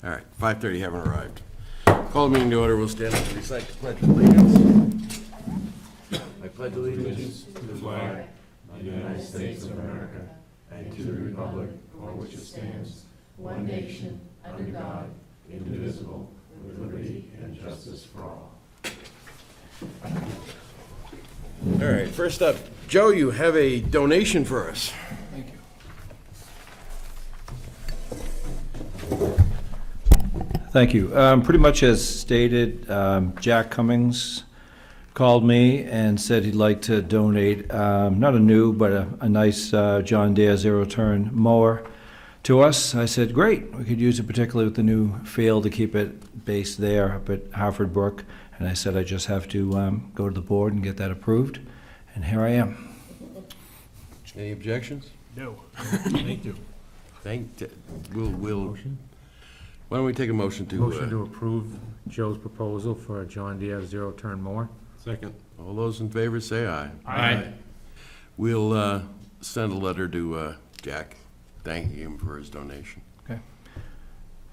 All right, 5:30 haven't arrived. Call the meeting to order. We'll stand up and recite the Pledge of Allegiance. I pledge allegiance to the flag of the United States of America and to the republic for which it stands, one nation, under God, indivisible, with liberty and justice for all. All right, first up, Joe, you have a donation for us. Thank you. Thank you. Pretty much as stated, Jack Cummings called me and said he'd like to donate, not a new, but a nice John Deere zero-turn mower to us. I said, great, we could use it particularly with the new field to keep it based there up at Harford Brook. And I said I just have to go to the board and get that approved, and here I am. Any objections? No. Thank you. We'll, why don't we take a motion to... Motion to approve Joe's proposal for a John Deere zero-turn mower. Second. All those in favor say aye. Aye. We'll send a letter to Jack thanking him for his donation. Okay.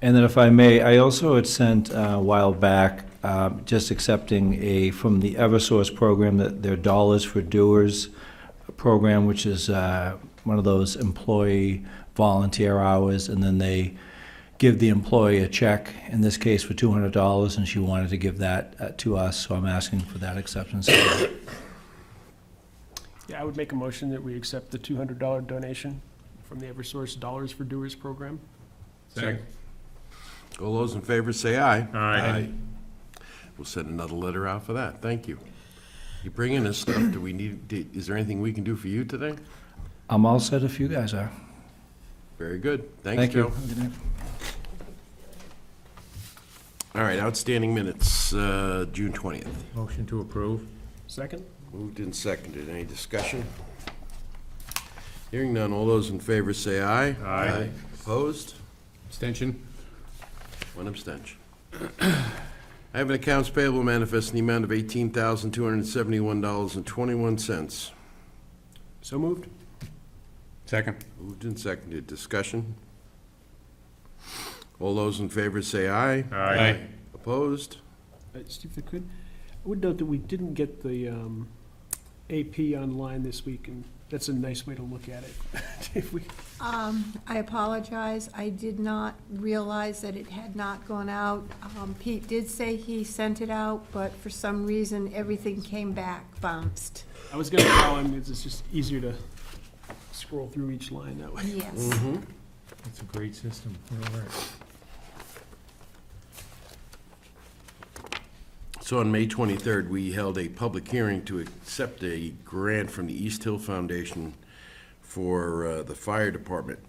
And then if I may, I also had sent a while back, just accepting from the Eversource program, that their Dollars for Doers program, which is one of those employee volunteer hours, and then they give the employee a check, in this case for $200, and she wanted to give that to us, so I'm asking for that acceptance. Yeah, I would make a motion that we accept the $200 donation from the Eversource Dollars for Doers program. Second. All those in favor say aye. Aye. We'll send another letter out for that. Thank you. You bring in this stuff, do we need, is there anything we can do for you today? I'm all set if you guys are. Very good. Thanks, Thank Joe. you. Good night. All right, outstanding minutes, June 20th. Motion to approve. Second? Moved and seconded. Any discussion? Hearing none, all those in favor say aye. Aye. Opposed? Abstention? One abstention. I have an accounts payable manifest in the amount of $18,271.21. So moved? Second? Moved and seconded. Discussion? All those in favor say aye. Aye. Opposed? Steve, if I could, I would note that we didn't get the AP online this week, and that's a nice way to look at it. If we, I apologize. I did not realize that it had not gone out. Pete did say he sent it out, but for some reason, everything came back bounced. I was gonna tell him, it's just easier to scroll through each line that way. Yes. It's a great system. It'll work. So on May 23rd, we held a public hearing to accept a grant from the East Hill Foundation for the fire department,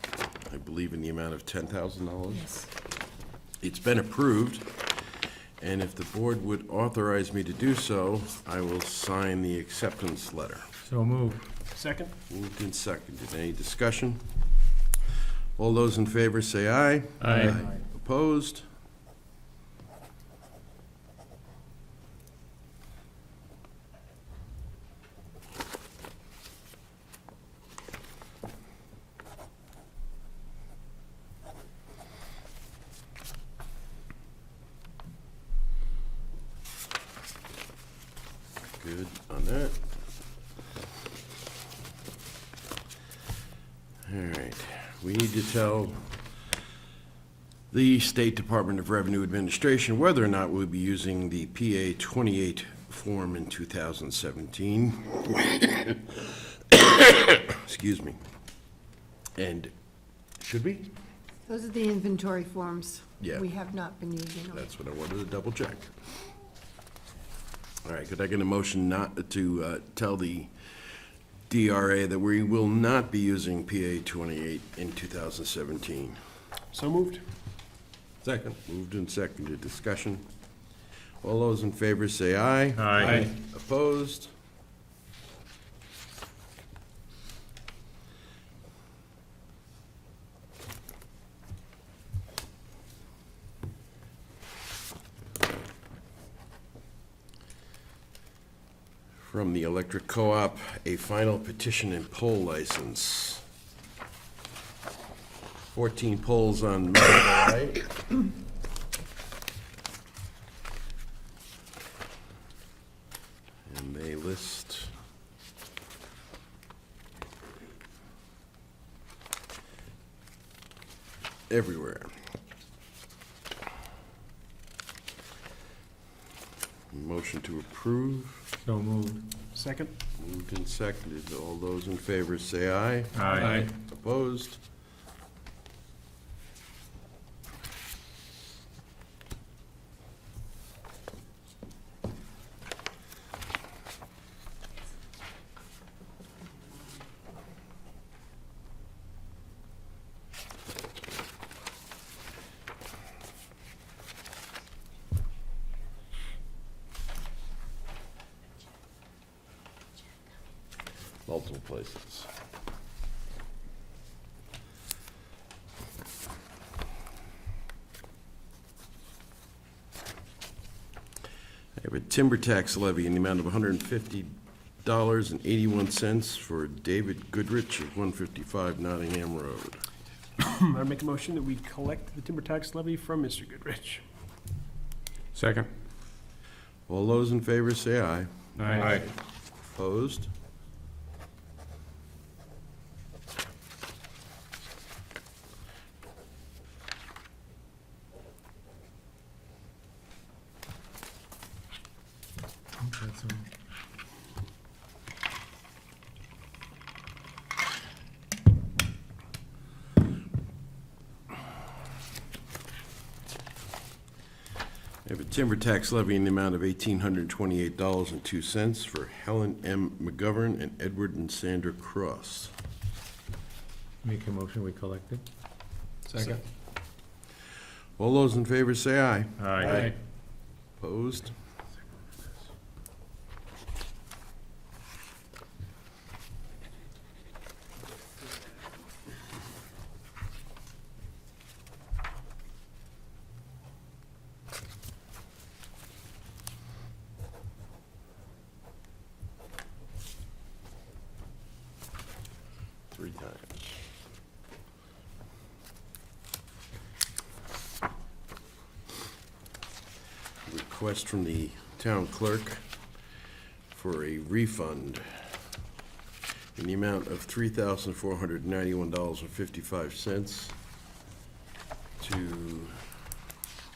I believe in the amount of $10,000. Yes. It's been approved, and if the board would authorize me to do so, I will sign the acceptance letter. So moved. Second? Moved and seconded. Any discussion? All those in favor say aye. Aye. Opposed? Good on that. All right, we need to tell the State Department of Revenue Administration whether or not we'll be using the PA 28 form in 2017. Excuse me. And should we? Those are the inventory forms. Yeah. We have not been using them. That's what I wanted to double check. All right, could I get a motion not to tell the DRA that we will not be using PA 28 in 2017? So moved? Second. Moved and seconded. Discussion. All those in favor say aye. Aye. Opposed? From the Electric Co-op, a final petition and poll license. 14 polls on Maple, right? list. Everywhere. Motion to approve, So moved. Second? moved and seconded. All those in favor say aye. Aye. Opposed? Multiple places. I have a timber tax levy in the amount of $150.81 for David Goodrich of 155 Nottingham Road. I make a motion that we collect the timber tax levy from Mr. Goodrich. Second. All those in favor say aye. Aye. Opposed? That's all. I have a timber tax levy in the amount of $1,828.02 for Helen M. McGovern and Edward and Sandra Cross. Make a motion, we collect it. Second. All those in favor say aye. Aye. Opposed? Three times. Request from the town clerk for a refund in the amount of $3,491.55 to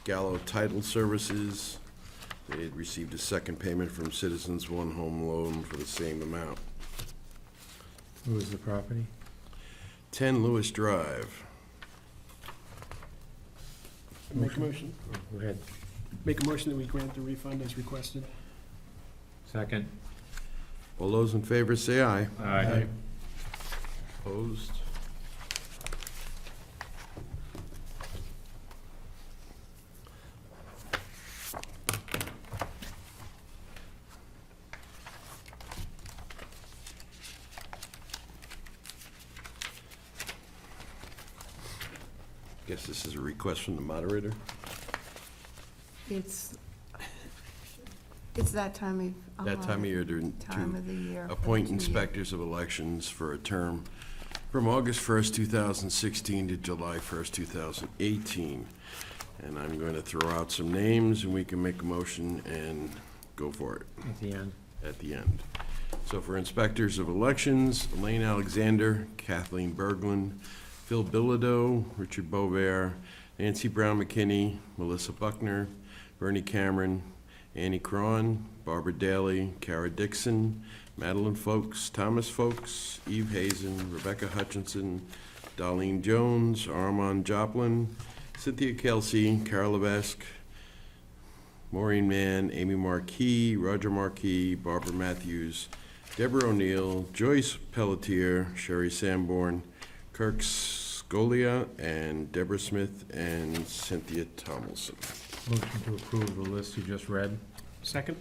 Gallo Title Services. They had received a second payment from Citizens One Home Loan for the same amount. Who is the property? 10 Lewis Drive. Make a motion. Go ahead. Make a motion that we grant the refund as requested. Second. All those in favor say aye. Aye. Opposed? Guess this is a request from the moderator? It's that time of. That time of year to Time of the year. for appoint the 2 years. inspectors of elections for a term from August 1st, 2016 to July 1st, 2018. And I'm going to throw out some names, and we can make a motion and go for it At the end. at the end. So for inspectors of elections, Elaine Alexander, Kathleen Berglund, Phil Bilodeau, Richard Bovair, Nancy Brown McKinney, Melissa Buckner, Bernie Cameron, Annie Cron, Barbara Daly, Kara Dixon, Madeline Folks, Thomas Folks, Eve Hazen, Rebecca Hutchinson, Darlene Jones, Armand Joplin, Cynthia Kelsey, Carol Levesque, Maureen Mann, Amy Marquis, Roger Marquis, Barbara Matthews, Deborah O'Neill, Joyce Pelletier, Sherry Sanborn, Kirk Scolia, and Deborah Smith, and Cynthia Tomlinson. Motion to approve the list you just read. Second?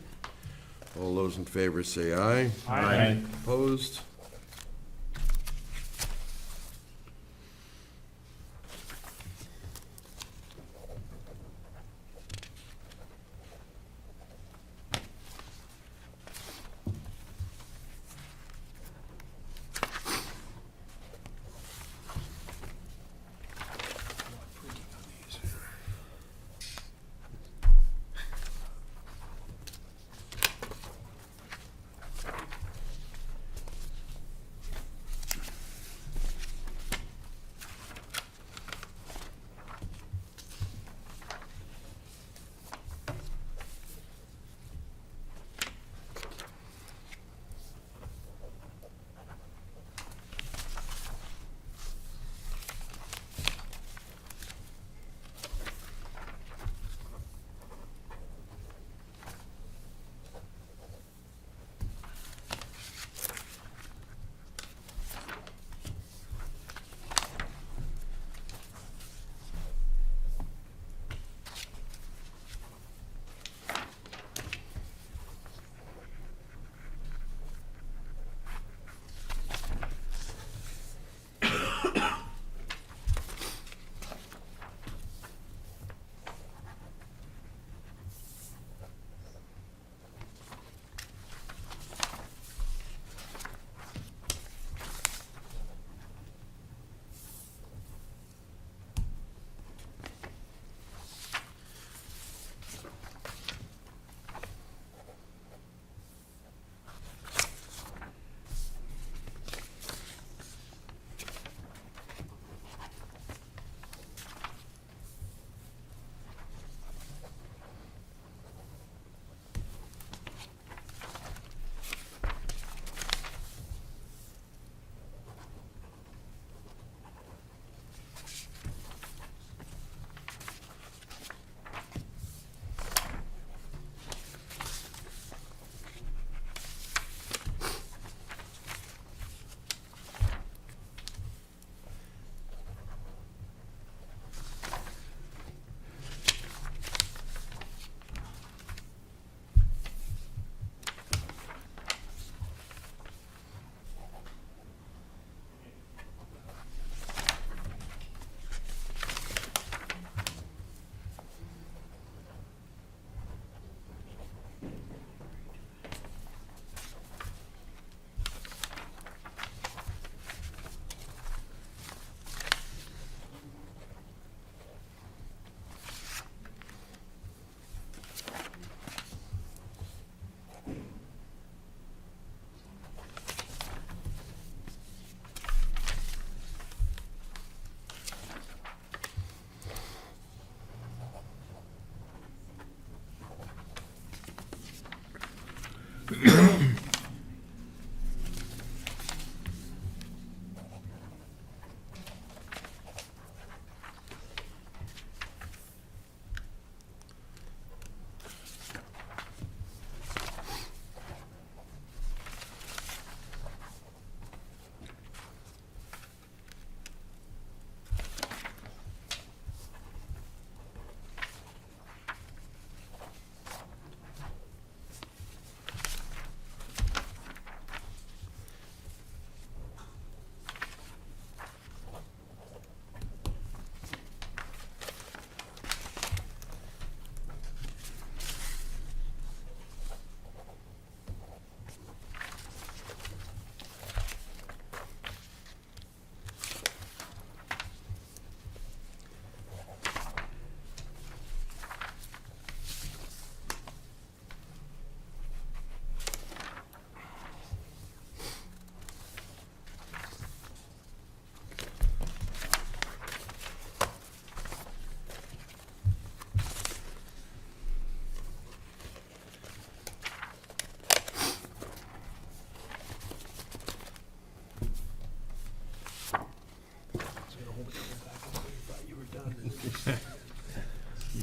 All those in favor say aye. Aye. Opposed?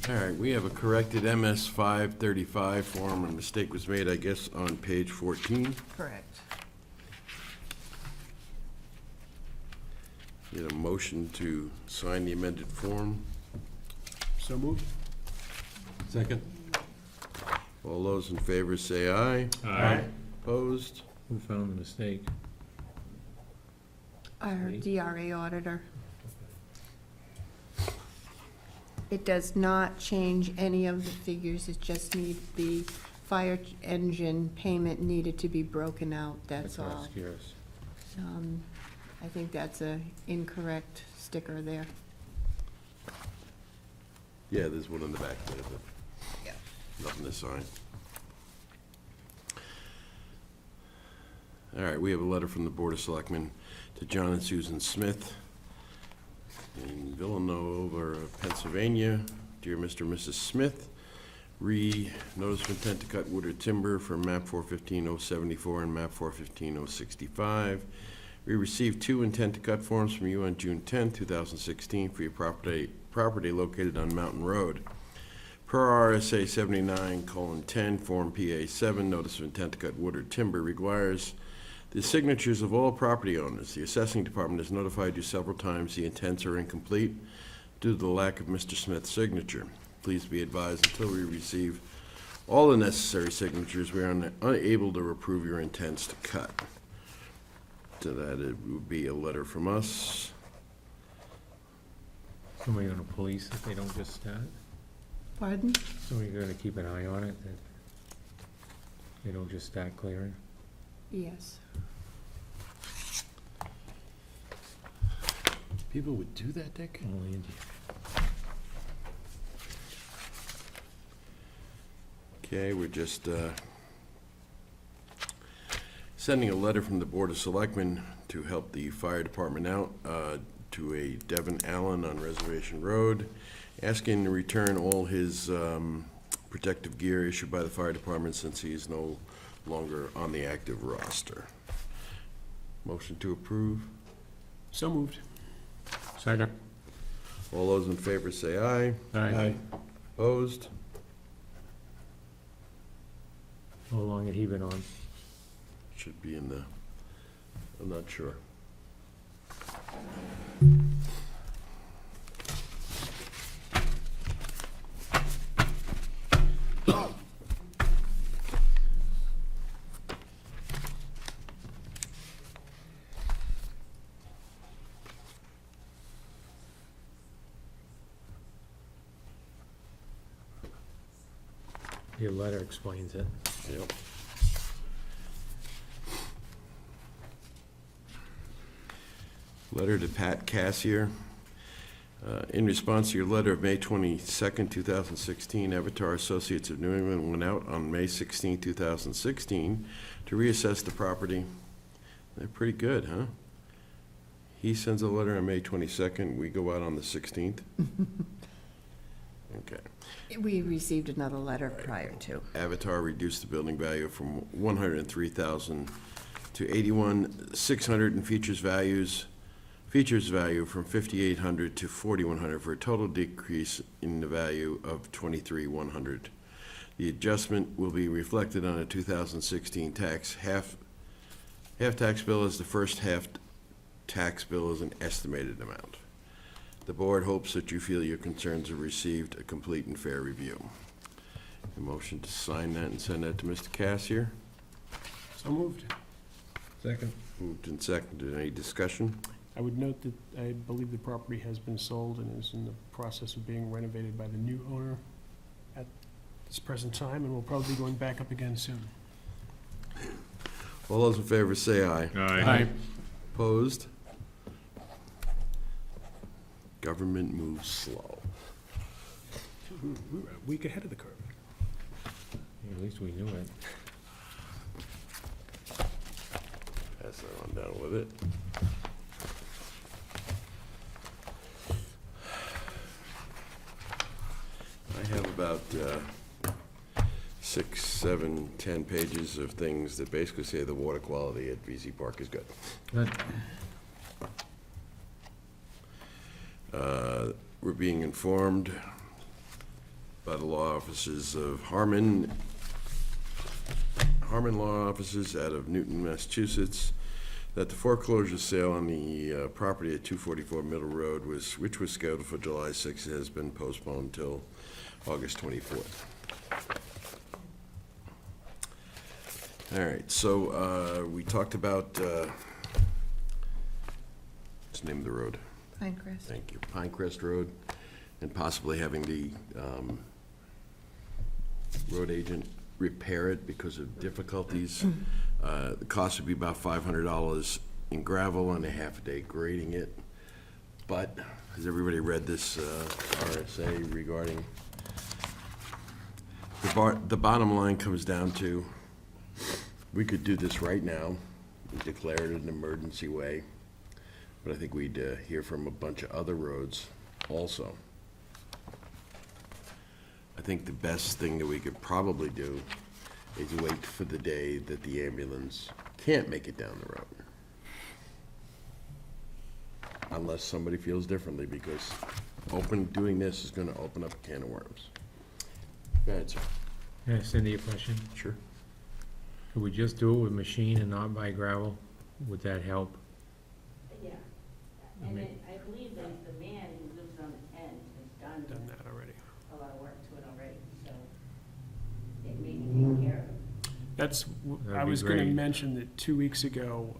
All right, we have a corrected MS 535 form. A mistake was made, I guess, on page 14. Correct. Need a motion to sign the amended form. So moved? Second. All those in favor say aye. Aye. Opposed? Who found the mistake? Our DRA auditor. It does not change any of the figures, it just needs the fire engine payment needed to be broken out, that's all. Scarce. I think that's a incorrect sticker there. Yeah, there's one in the back there, but Yeah. nothing to sign. All right, we have a letter from the Board of Selectmen to John and Susan Smith in Villanova, Pennsylvania. Dear Mr. and Mrs. Smith, notice of intent to cut wood or timber for map 415-074 and map 415-065. We received 2 intent to cut forms from you on June 10, 2016 for your property located on Mountain Road. Per RSA 79:10, Form PA7, notice of intent to cut wood or timber requires the signatures of all property owners. The assessing department has notified you several times the intents are incomplete due to the lack of Mr. Smith's signature. Please be advised, until we receive all the necessary signatures, we are unable to approve your intents to cut. So that it would be a letter from us. Somebody gonna police if they don't just start? Pardon? Somebody gonna keep an eye on it, that they don't just start clearing? Yes. People would do that, Dick? Only India. Okay, we're just sending a letter from the Board of Selectmen to help the fire department out to a Devin Allen on Reservation Road, asking to return all his protective gear issued by the fire department since he is no longer on the active roster. Motion to approve. So moved. Second. All those in favor say aye. Aye. Opposed? How long had he been on? Should be in the, I'm not sure. Your letter explains it. Yep. Letter to Pat Cassier. In response to your letter of May 22nd, 2016, Avatar Associates of New England went out on May 16, 2016 to reassess the property. They're pretty good, huh? He sends a letter on May 22nd, we go out on the 16th? Okay. We received another letter prior to. Avatar reduced the building value from $103,000 to $81,600 and features value from $5,800 to $4,100 for a total decrease in the value of $23,100. The adjustment will be reflected on a 2016 half tax bill, as the first half tax bill is an estimated amount. The board hopes that you feel your concerns have received a complete and fair review. A motion to sign that and send that to Mr. Cassier. So moved. Second. Moved and seconded. Any discussion? I would note that I believe the property has been sold and is in the process of being renovated by the new owner at this present time, and will probably be going back up again soon. All those in favor say aye. Aye. Opposed? Government moves slow. We were a week ahead of the curve. At least we knew it. Pass that on down with it. I have about 6, 7, 10 pages of things that basically say the water quality at VZ Park is good. Good. we're being informed by the law offices of Harmon Law Offices out of Newton, Massachusetts, that the foreclosure sale on the property at 244 Middle Road, which was scheduled for July 6th, has been postponed until August 24th. All right, so we talked about, what's the name of the road? Pinecrest. Thank you. Pinecrest Road, and possibly having the road agent repair it because of difficulties. The cost would be about $500 in gravel and a half a day grading it. But, has everybody read this RSA regarding? The bottom line comes down to, we could do this right now and declare it an emergency way. But I think we'd hear from a bunch of other roads also. I think the best thing that we could probably do is wait for the day that the ambulance can't make it down the road. Unless somebody feels differently, because doing this is gonna open up a can of worms. Go ahead, sir. Can I ask Cindy a question? Sure. Could we just do it with machine and not buy gravel? Would that help? Yeah, I and mean- then I believe that the man who lives on the end has Done done that already. a lot of work to it already, so it may be taken care of. That's, That'd I be was gonna great. mention that 2 weeks ago,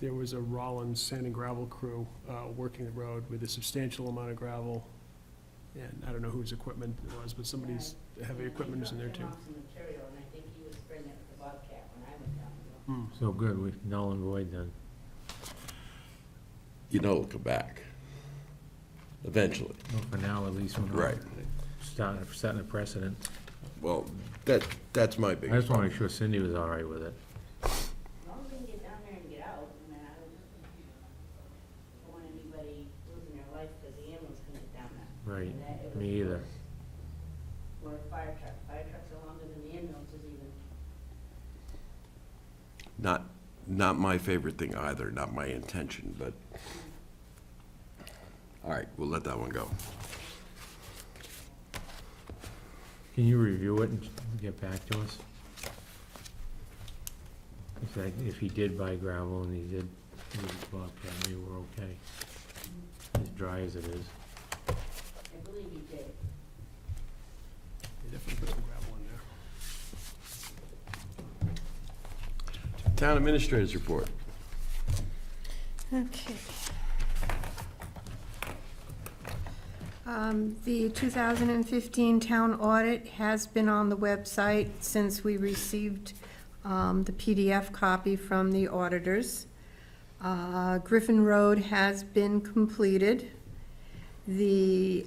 there was a Rollins sand and gravel crew, working the road with a substantial amount of gravel. And I don't know whose equipment it was, but somebody's heavy equipment was in there too. I dropped him off some material, and I think he was spraying it with the Bobcat when I went down the road. So good, we null and void then. You know it'll come back. Eventually. Well, for now, at least we're not Right. setting a precedent. Well, that's my I biggest just wanna problem. make sure Cindy was all right with it. As long as we can get down there and get out, I mean, I don't want anybody losing their life because the ambulance couldn't get down there. Right, And that it was me either. Or a fire truck. Fire trucks are longer than the ambulances even. Not my favorite thing either, not my intention, but, all right, we'll let that one go. Can you review it and get back to us? If he did buy gravel and he did use Bobcat, maybe we're okay. As dry as it is. I believe he did. They definitely put some gravel in there. Town Administrator's Report. Okay. The 2015 town audit has been on the website since we received the PDF copy from the auditors. Griffin Road has been completed. The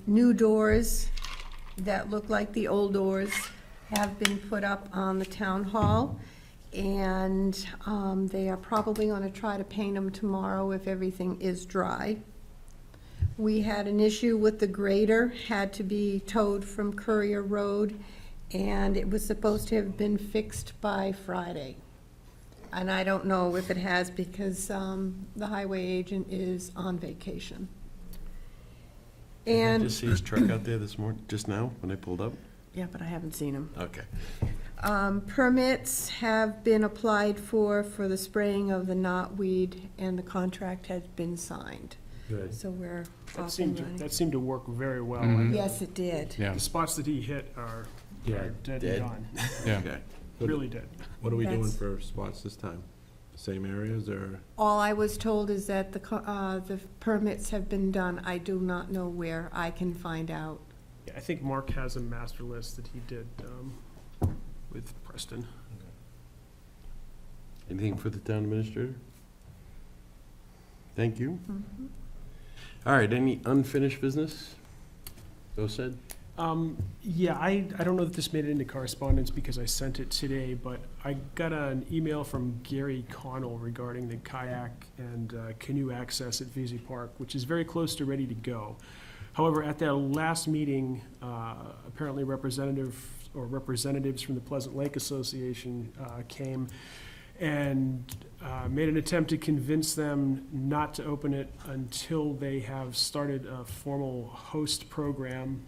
new doors that look like the old doors have been put up on the town hall, and they are probably going to try to paint them tomorrow if everything is dry. We had an issue with the grader, had to be towed from Courier Road, and it was supposed to have been fixed by Friday. And I don't know if it has because the highway agent is on vacation. Did you And, just see his truck out there this morning, just now, when I pulled up? yeah, but I haven't seen him. Okay. Permits have been applied for the spraying of the knotweed, and the contract has been signed. Good. So we're That off seemed and to, running. that seemed to work very well. Mhm. Yes, it did. Yeah, The spots that he hit are Yeah, dead Dead. and gone, yeah. Okay. really dead. What are we doing That's- for spots this time? Same areas or? All I was told is that the permits have been done. I do not know where. I can find out. Yeah, I think Mark has a master list that he did with Preston. Anything for the Town Administrator? Thank you. Mm-hmm. All right, any unfinished business? So said? Yeah, I don't know that this made it into correspondence because I sent it today, but I got an email from Gary Connell regarding the kayak and canoe access at Vesey Park, which is very close to ready to go. However, at their last meeting, apparently representatives from the Pleasant Lake Association came, and made an attempt to convince them not to open it until they have started a formal host program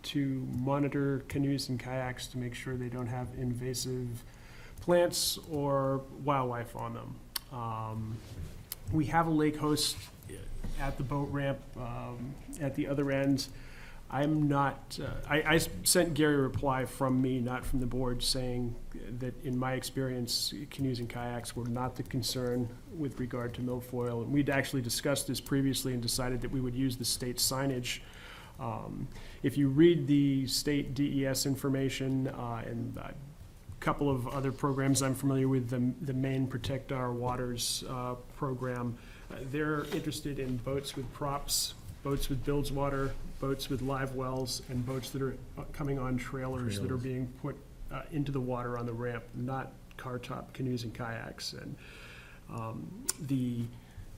to monitor canoes and kayaks to make sure they don't have invasive plants or wildlife on them. We have a lake host at the boat ramp at the other end. I'm not, I sent Gary a reply from me, not from the board, saying that in my experience, canoes and kayaks were not the concern with regard to milfoil. And we'd actually discussed this previously and decided that we would use the state signage. If you read the state DES information and a couple of other programs I'm familiar with, the Maine Protect Our Waters program, they're interested in boats with props, boats with bilge water, boats with live wells, and boats that are coming on trailers that are being put into the water on the ramp, not car top canoes and kayaks. And the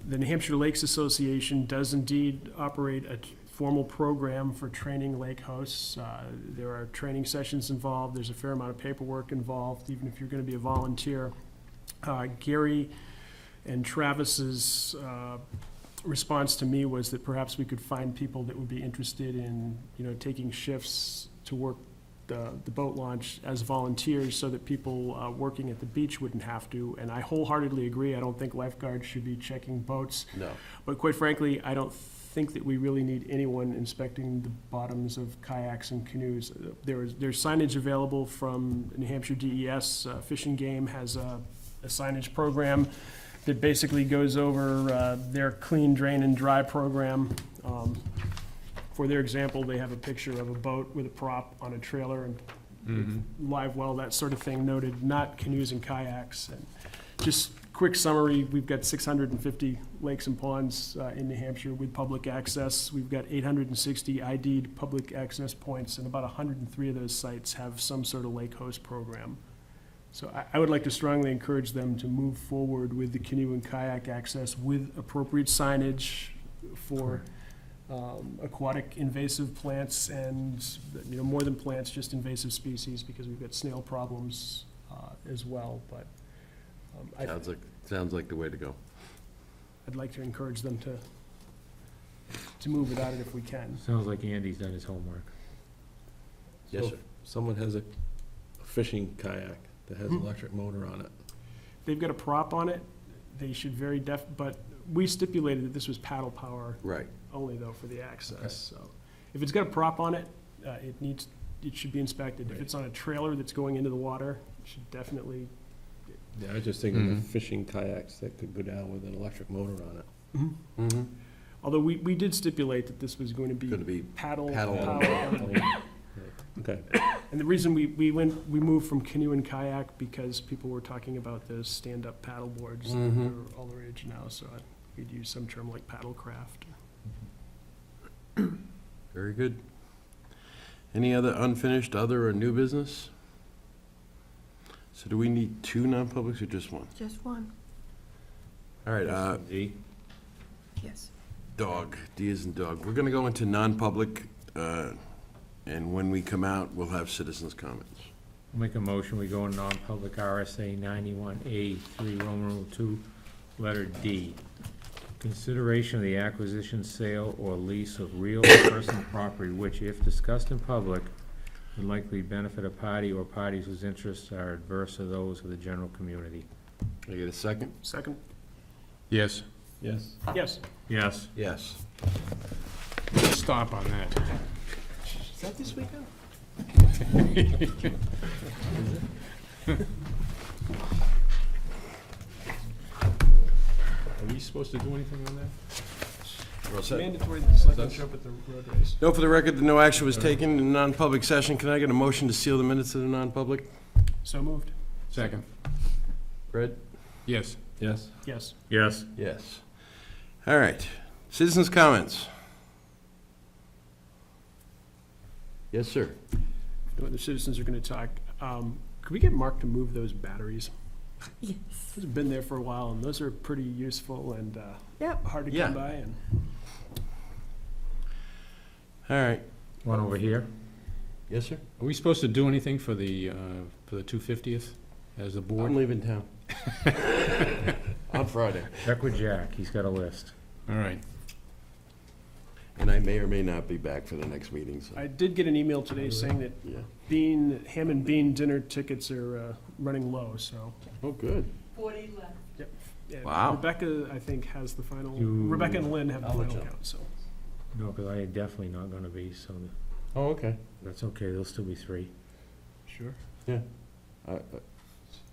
New Hampshire Lakes Association does indeed operate a formal program for training lake hosts. There are training sessions involved. There's a fair amount of paperwork involved, even if you're going to be a volunteer. Gary and Travis's response to me was that perhaps we could find people that would be interested in, taking shifts to work the boat launch as volunteers so that people working at the beach wouldn't have to. And I wholeheartedly agree. I don't think lifeguards should be checking boats. No. But quite frankly, I don't think that we really need anyone inspecting the bottoms of kayaks and canoes. There's signage available from New Hampshire DES. Fish and Game has a signage program that basically goes over their clean, drain, and dry program. For their example, they have a picture of a boat with a prop on a trailer and live well, that sort of thing noted, not canoes and kayaks. And just quick summary, we've got 650 lakes and ponds in New Hampshire with public access. We've got 860 ID'd public access points, and about 103 of those sites have some sort of lake host program. So I would like to strongly encourage them to move forward with the canoe and kayak access with appropriate signage for aquatic invasive plants and, more than plants, just invasive species, because we've got snail problems as well. But Sounds like the way to go. I'd like to encourage them to move without it if we can. Sounds like Andy's done his homework. Yes, So sir. if someone has a fishing kayak that has an electric motor on it. They've got a prop on it. They should but we stipulated that this was paddle power Right. only though for the access. So if it's got a prop on it, it should be inspected. If Right. it's on a trailer that's going into the water, it should definitely. Yeah, I was just thinking of fishing kayaks that could go down with an electric motor on it. Mm-hmm. Although we did stipulate that this was going to Going to be be paddle paddle power only. Okay, And the reason we moved from canoe and kayak because people were talking about those stand-up paddle boards that Mhm. are all the rage now, so we'd use some term like paddle craft. Very good. Any other unfinished, other, or new business? So do we need two non-publics or just one? Just one, All right, D? yes. dog, D as in dog. We're gonna go into non-public, and when we come out, we'll have citizens' comments. I'll make a motion, we go in non-public RSA 91A, 3 Roman numeral 2, letter D. Consideration of the acquisition, sale, or lease of real or personal property which, if discussed in public, would likely benefit a party or parties whose interests are adverse to those of the general community. Can I get a second? Second? Yes. yes. Yes. Yes. Yes. Stop on that. Is that this weekend? Are we supposed to do anything on that? We're all set. Mandatory that the selectmen show up at the road race. No, for the record, no action was taken in non-public session. Can I get a motion to seal the minutes of the non-public? So moved. Second. Fred? Yes. Yes. Yes. Yes. Yes. All right. Citizens' comments? Yes, sir. No other citizens are gonna talk. Could we get Mark to move those batteries? Yes. Those have been there for a while, and those are pretty useful and Yep, hard to Yeah. come by. And All right. One over here? Yes, sir? Are we supposed to do anything for the 250th? as the I'm board? leaving town. On Friday. Check with Jack, he's got a list. All right. And I may or may not be back for the next meeting, so, I did get an email today saying that yeah. ham and bean dinner tickets are running low, so. Oh, good. 40 left. Yeah, Wow. Rebecca, I think, has the final, You- Rebecca and Lynn have the I'll let final you know. count, so. No, because I am definitely not gonna be, so Oh, okay. that's okay, there'll still be 3. Sure.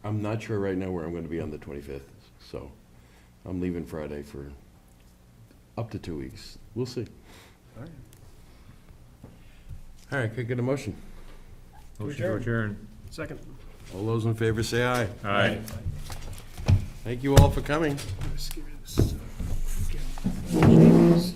I'm not sure right now where I'm gonna be on the 25th, so I'm leaving Friday for up to 2 weeks. We'll see. All right. All right, could I get a motion? Motion to adjourn. Second. All those in favor say aye. Aye. Thank you all for coming. Let's give you this, again.